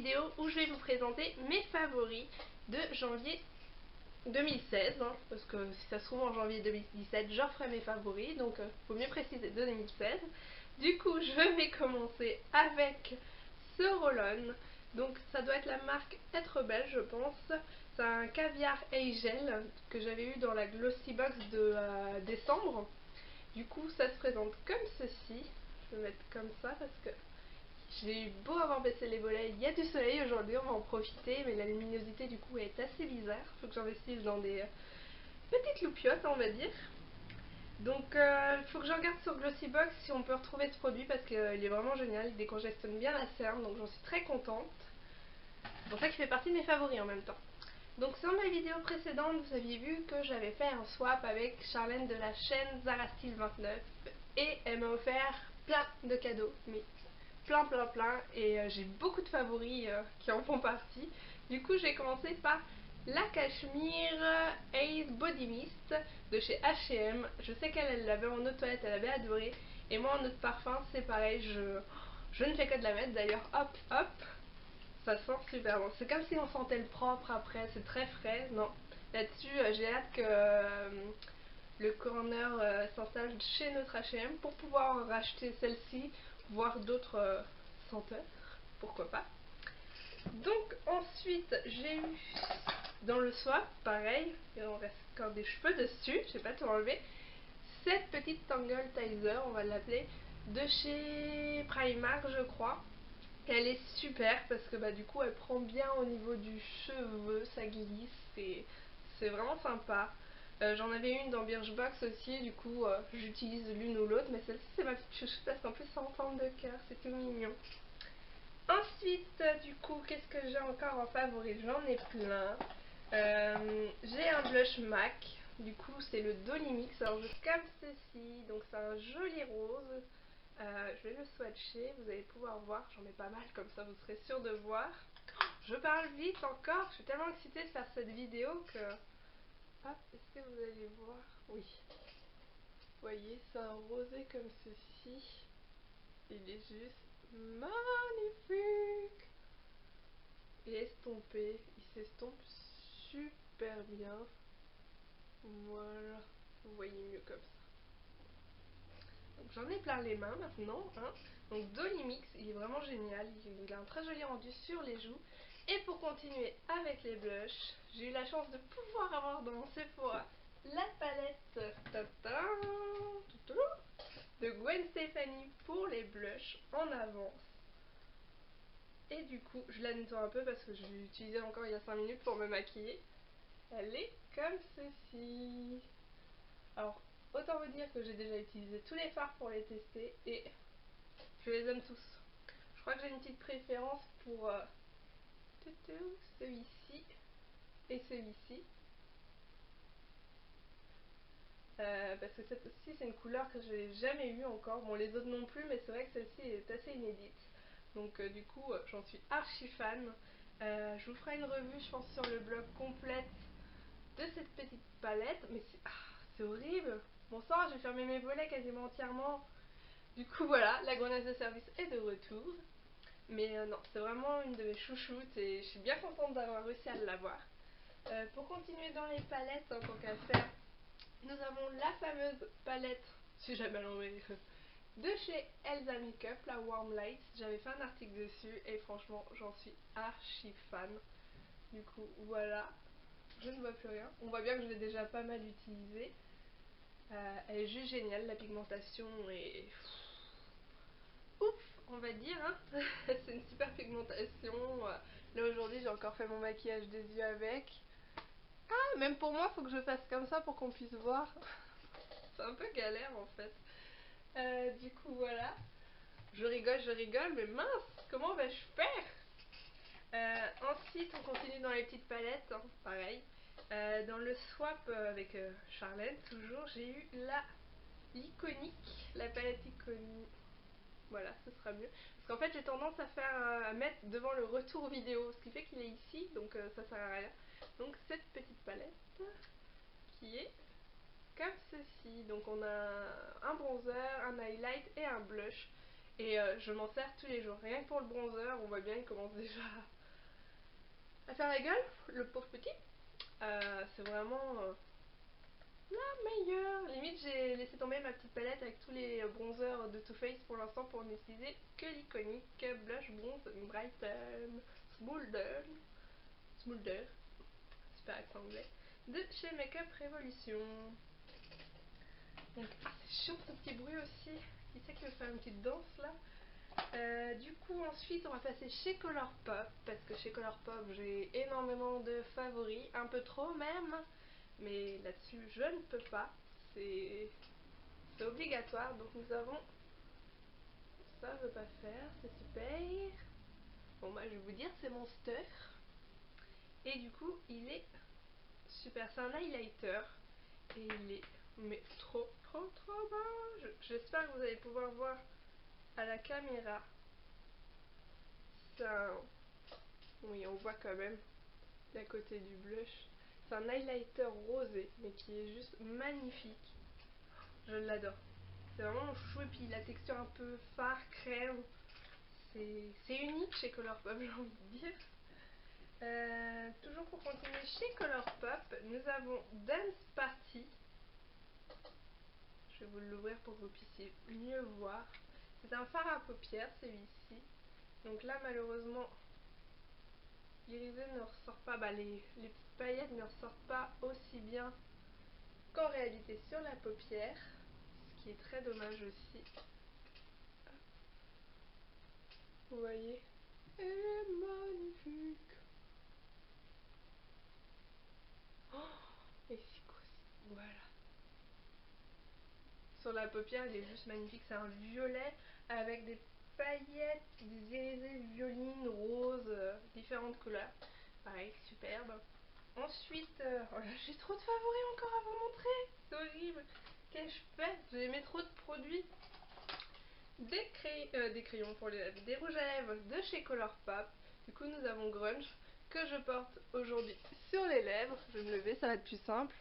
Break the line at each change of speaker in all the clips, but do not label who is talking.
vidéo où je vais vous présenter mes favoris de janvier 2016, hein, parce que si ça se trouve en janvier 2017 je referai mes favoris, donc faut mieux préciser 2016. Du coup je vais commencer avec ce roll-on, donc ça doit être la marque Être Belle je pense. C'est un caviar Eigel que j'avais eu dans la Glossy Box de décembre. Du coup ça se présente comme ceci, je vais mettre comme ça parce que j'ai eu beau avoir baissé les volets, il y a du soleil aujourd'hui, on va en profiter, mais la luminosité du coup est assez bizarre. Il faut que j'investisse dans des petites loupiottes, on va dire. Donc il faut que je regarde sur Glossybox si on peut retrouver ce produit parce qu'il est vraiment génial, il décongestionne bien la cerne, donc j'en suis très contente. C'est pour ça qu'il fait partie de mes favoris en même temps. Donc sur ma vidéo précédente, vous aviez vu que j'avais fait un swap avec Charlène de la chaîne Zara Style 29 et elle m'a offert plein de cadeaux, mais plein et j'ai beaucoup de favoris qui en font partie. Du coup j'ai commencé par la Cashmere Ace Body Mist de chez H&M. Je sais qu'elle l'avait en eau de toilette, elle avait adoré, et moi en eau de parfum c'est pareil, je ne fais que de la mettre. D'ailleurs hop hop, ça sent super bon, c'est comme si on sentait le propre après, c'est très frais. Non, là-dessus j'ai hâte que le corner s'installe chez notre H&M pour pouvoir en racheter celle-ci, voire d'autres senteurs, pourquoi pas. Donc ensuite j'ai eu dans le swap, pareil, et on reste encore des cheveux dessus, je sais pas tout enlever, cette petite Tangle Tizer, on va l'appeler, de chez Primark je crois. Elle est super parce que du coup elle prend bien au niveau du cheveu, ça glisse, c'est vraiment sympa. J'en avais une dans Birchbox aussi, du coup j'utilise l'une ou l'autre, mais celle-ci c'est ma petite chouchoute parce qu'en plus c'est en forme de cœur, c'est tout mignon. Ensuite du coup qu'est-ce que j'ai encore en favori? J'en ai plein. J'ai un blush MAC, du coup c'est le Dolly Mix, alors juste comme ceci, donc c'est un joli rose. Je vais le swatcher, vous allez pouvoir voir, j'en ai pas mal comme ça vous serez sûr de voir. Je parle vite encore, je suis tellement excitée de faire cette vidéo que... Hop, est-ce que vous allez voir? Oui. Vous voyez, c'est un rosé comme ceci. Il est juste magnifique. Il est estompé, il s'estompe super bien. Voilà, vous voyez mieux comme ça. Donc j'en ai plein les mains maintenant, hein. Donc Dolly Mix, il est vraiment génial, il a un très joli rendu sur les joues. Et pour continuer avec les blushs, j'ai eu la chance de pouvoir avoir dans mon Sephora la palette de Gwen Stefani pour les blushs en avance. Et du coup, je la nettoie un peu parce que je l'ai utilisée encore il y a 5 minutes pour me maquiller. Elle est comme ceci. Alors, autant vous dire que j'ai déjà utilisé tous les fards pour les tester et je les aime tous. Je crois que j'ai une petite préférence pour celui-ci et celui-ci. Parce que cette aussi c'est une couleur que je n'ai jamais eue encore. Bon, les autres non plus, mais c'est vrai que celle-ci est assez inédite. Donc du coup, j'en suis archi fan. Je vous ferai une revue, je pense, sur le blog complète de cette petite palette. Mais c'est horrible. Bon sang, j'ai fermé mes volets quasiment entièrement. Du coup voilà, la grenasse de service est de retour. Mais non, c'est vraiment une de mes chouchoutes et je suis bien contente d'avoir réussi à l'avoir. Pour continuer dans les palettes, en tant qu'à faire, nous avons la fameuse palette, si jamais l'enlever, de chez Elsa Makeup, la Warm Light. J'avais fait un article dessus et franchement, j'en suis archi fan. Du coup, voilà, je ne vois plus rien. On voit bien que je l'ai déjà pas mal utilisée. Elle est juste géniale, la pigmentation est... Ouf, on va dire, hein. C'est une super pigmentation. Là aujourd'hui j'ai encore fait mon maquillage des yeux avec. Ah, même pour moi faut que je fasse comme ça pour qu'on puisse voir. C'est un peu galère en fait. Du coup voilà. Je rigole, mais mince, comment vais-je faire? Ensuite on continue dans les petites palettes, hein, pareil. Dans le swap avec Charlène toujours, j'ai eu l'iconique, la palette iconique. Voilà, ce sera mieux. Parce qu'en fait, j'ai tendance à mettre devant le retour vidéo, ce qui fait qu'il est ici, donc ça sert à rien. Donc cette petite palette qui est comme ceci. Donc on a un bronzer, un highlight et un blush. Et je m'en sers tous les jours. Rien que pour le bronzer, on voit bien qu'il commence déjà à faire la gueule, le pauvre petit. C'est vraiment la meilleure. Limite, j'ai laissé tomber ma petite palette avec tous les bronzers de Too Faced pour l'instant pour n'utiliser que l'iconique Blush Bronze Brighten Smolder. Super accent anglais. De chez Makeup Revolution. Donc, c'est chiant ce petit bruit aussi. Qui sait qui veut faire une petite danse là? Du coup, ensuite, on va passer chez Colourpop. Parce que chez Colourpop, j'ai énormément de favoris. Un peu trop même. Mais là-dessus, je ne peux pas. C'est obligatoire. Donc, nous avons. Ça ne veut pas faire. C'est super. Bon, bah, je vais vous dire, c'est Monster. Et du coup, il est super. C'est un highlighter. Et il est mais trop bas. J'espère que vous allez pouvoir voir à la caméra. Ça, oui, on voit quand même d'à côté du blush. C'est un highlighter rosé, mais qui est juste magnifique. Je l'adore. C'est vraiment chou et puis la texture un peu fard, crème. C'est unique chez Colourpop, j'ai envie de dire. Toujours pour continuer chez Colourpop, nous avons Dance Party. Je vais vous l'ouvrir pour que vous puissiez mieux voir. C'est un fard à paupières, celui-ci. Donc là, malheureusement, l'irisé ne ressort pas. Les petites paillettes ne ressortent pas aussi bien qu'en réalité sur la paupière. Ce qui est très dommage aussi. Vous voyez? Elle est magnifique. Oh, et c'est quoi ça? Voilà. Sur la paupière, il est juste magnifique. C'est un violet avec des paillettes, des irisés violines, roses, différentes couleurs. Pareil, superbe. Ensuite, oh là, j'ai trop de favoris encore à vous montrer. C'est horrible. Qu'ai-je fait? J'ai mis trop de produits. Des crayons pour les lèvres, des rouges à lèvres de chez Colourpop. Du coup, nous avons Grunge que je porte aujourd'hui sur les lèvres. Je vais me lever, ça va être plus simple.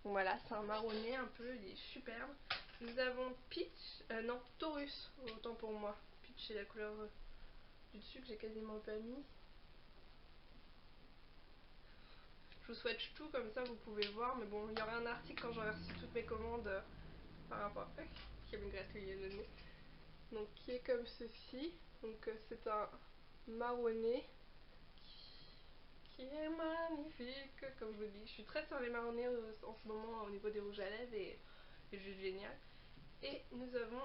Bon, voilà, c'est un marronné un peu, il est superbe. Nous avons Peach, non, Taurus, autant pour moi. Peach, c'est la couleur du dessus que j'ai quasiment pas mis. Je vous swatch tout comme ça, vous pouvez voir. Mais bon, il y aura un article quand j'aurai reçu toutes mes commandes par rapport à qui me gratouille le nez. Donc, qui est comme ceci. Donc, c'est un marronné qui est magnifique, comme je vous dis. Je suis très sur les marronnés en ce moment au niveau des rouges à lèvres et juste génial. Et nous avons,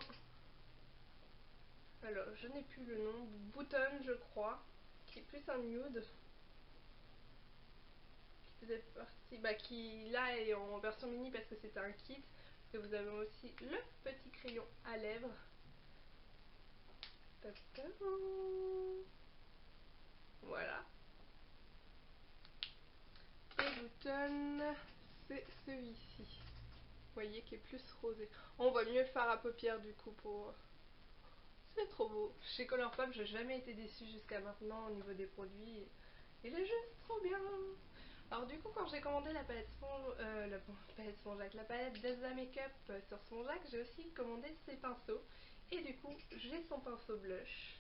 alors je n'ai plus le nom, Bouton je crois, qui est plus un nude, qui faisait partie, qui là est en version mini parce que c'est un kit. Et vous avez aussi le petit crayon à lèvres. Voilà. Et Bouton, c'est celui-ci. Vous voyez qui est plus rosé. On voit mieux le fard à paupières du coup pour... C'est trop beau. Chez Colourpop, j'ai jamais été déçue jusqu'à maintenant au niveau des produits. Il est juste trop bien. Alors du coup, quand j'ai commandé la palette la palette d'Elsa Makeup sur Spongeac, j'ai aussi commandé ses pinceaux. Et du coup, j'ai son pinceau blush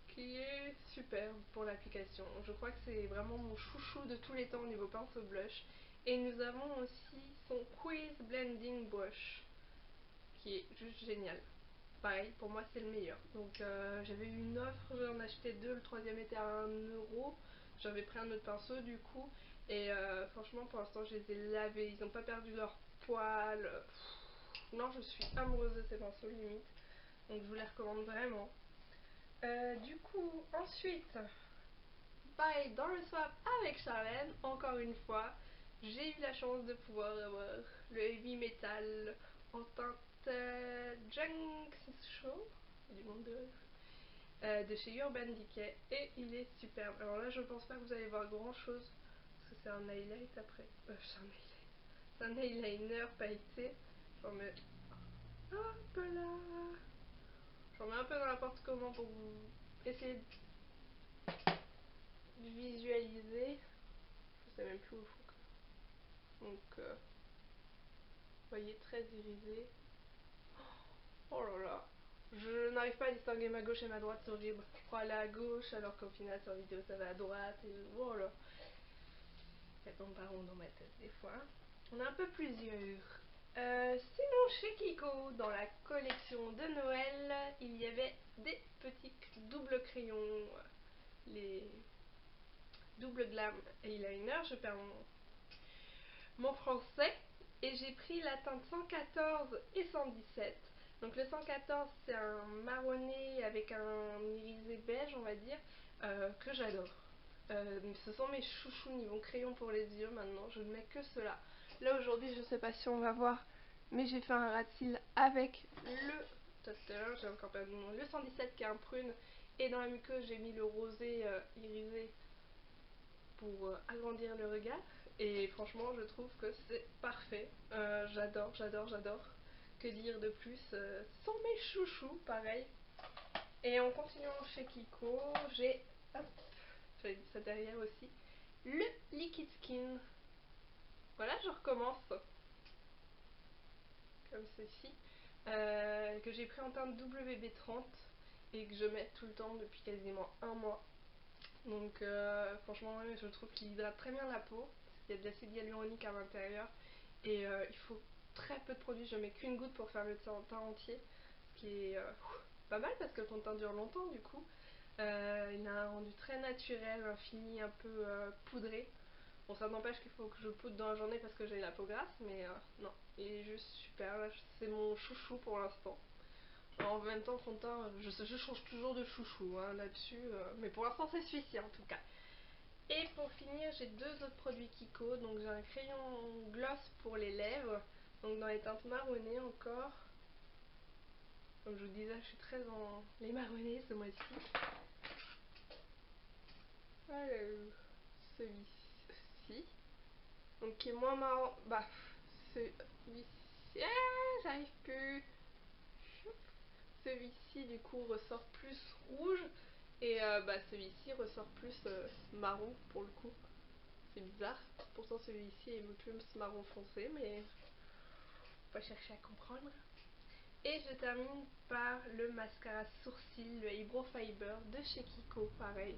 qui est superbe pour l'application. Je crois que c'est vraiment mon chouchou de tous les temps au niveau pinceau blush. Et nous avons aussi son Quiz Blending Brush qui est juste génial. Pareil, pour moi c'est le meilleur. Donc j'avais eu une offre, j'en achetais deux, le troisième était à 1 €. J'avais pris un autre pinceau du coup. Et franchement pour l'instant je les ai lavés, ils n'ont pas perdu leur poil. Non, je suis amoureuse de ces pinceaux limite. Donc je vous les recommande vraiment. Du coup, ensuite, pareil, dans le swap avec Charlène, encore une fois, j'ai eu la chance de pouvoir avoir le heavy metal en teinte Junk Show, du monde de chez Urban Decay, et il est superbe. Alors là, je pense pas que vous allez voir grand chose, parce que c'est un highlight après. C'est un eyeliner pailleté. J'en mets un peu là. J'en mets un peu dans n'importe comment pour vous essayer de visualiser. Je sais même plus où il faut que... Donc, vous voyez, très irisé. Oh là là. Je n'arrive j'arrive pas à distinguer ma gauche et ma droite, c'est horrible. Je crois aller à gauche alors qu'au final sur vidéo ça va à droite et voilà. Ça tombe pas rond dans ma tête des fois. On a un peu plusieurs. Sinon chez Kiko, dans la collection de Noël, il y avait des petits doubles crayons, les double glam eyeliner. Je perds mon français. Et j'ai pris la teinte 114 et 117. Donc le 114 c'est un marronné avec un irisé beige on va dire, que j'adore. Ce sont mes chouchous niveau crayon pour les yeux maintenant, je ne mets que cela. Là aujourd'hui je sais pas si on va voir, mais j'ai fait un ras de cils avec j'ai encore perdu le nom, le 117 qui est un prune, et dans la muqueuse j'ai mis le rosé irisé pour agrandir le regard. Et franchement je trouve que c'est parfait, j'adore, j'adore, j'adore. Que dire de plus, ce sont mes chouchous pareil. Et en continuant chez Kiko, j'ai, hop, j'avais dit ça derrière aussi, le Liquid Skin. Voilà, je recommence comme ceci, que j'ai pris en teinte WB30 et que je mets tout le temps depuis quasiment un mois. Donc franchement je trouve qu'il hydrate très bien la peau. Il y a de l'acide hyaluronique à l'intérieur et il faut très peu de produits. Je mets qu'une goutte pour faire le teint entier, ce qui est pas mal parce que ton teint dure longtemps du coup. Il a un rendu très naturel, un fini un peu poudré. Bon, ça n'empêche qu'il faut que je poudre dans la journée parce que j'ai la peau grasse, mais non, il est juste super. C'est mon chouchou pour l'instant. En même temps, son teint, je change toujours de chouchou hein, là-dessus, mais pour l'instant c'est celui-ci en tout cas. Et pour finir, j'ai deux autres produits Kiko. Donc j'ai un crayon gloss pour les lèvres, donc dans les teintes marronnées encore. Comme je vous disais, je suis très dans les marronnés ce mois-ci. Celui-ci, donc qui est moins marrant. Bah, celui-ci, j'arrive plus. Celui-ci du coup ressort plus rouge et celui-ci ressort plus marron pour le coup. C'est bizarre. Pourtant celui-ci est plus marron foncé, mais faut pas chercher à comprendre. Et je termine par le mascara sourcil, le Eyebrow Fiber de chez Kiko, pareil,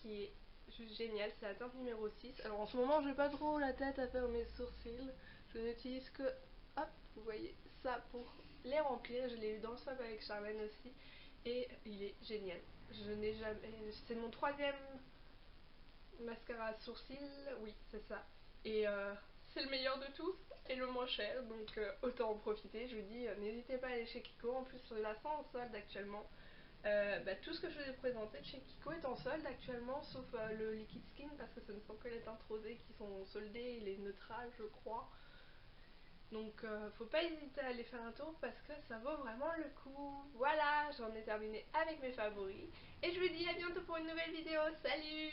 qui est juste génial. C'est la teinte numéro 6. Alors en ce moment j'ai pas trop la tête à faire mes sourcils. Je n'utilise que, hop, vous voyez ça pour les remplir. Je l'ai eu dans le swap avec Charlène aussi et il est génial. Je n'ai jamais, c'est mon troisième mascara à sourcils, oui c'est ça. Et c'est le meilleur de tous et le moins cher, donc autant en profiter. Je vous dis, n'hésitez pas à aller chez Kiko. En plus la sont en solde actuellement. Tout ce que je vous ai présenté de chez Kiko est en solde actuellement, sauf le Liquid Skin parce que ce ne sont que les teintes rosées qui sont soldées et les neutrales je crois. Donc faut pas hésiter à aller faire un tour parce que ça vaut vraiment le coup. Voilà, j'en ai terminé avec mes favoris et je vous dis à bientôt pour une nouvelle vidéo. Salut!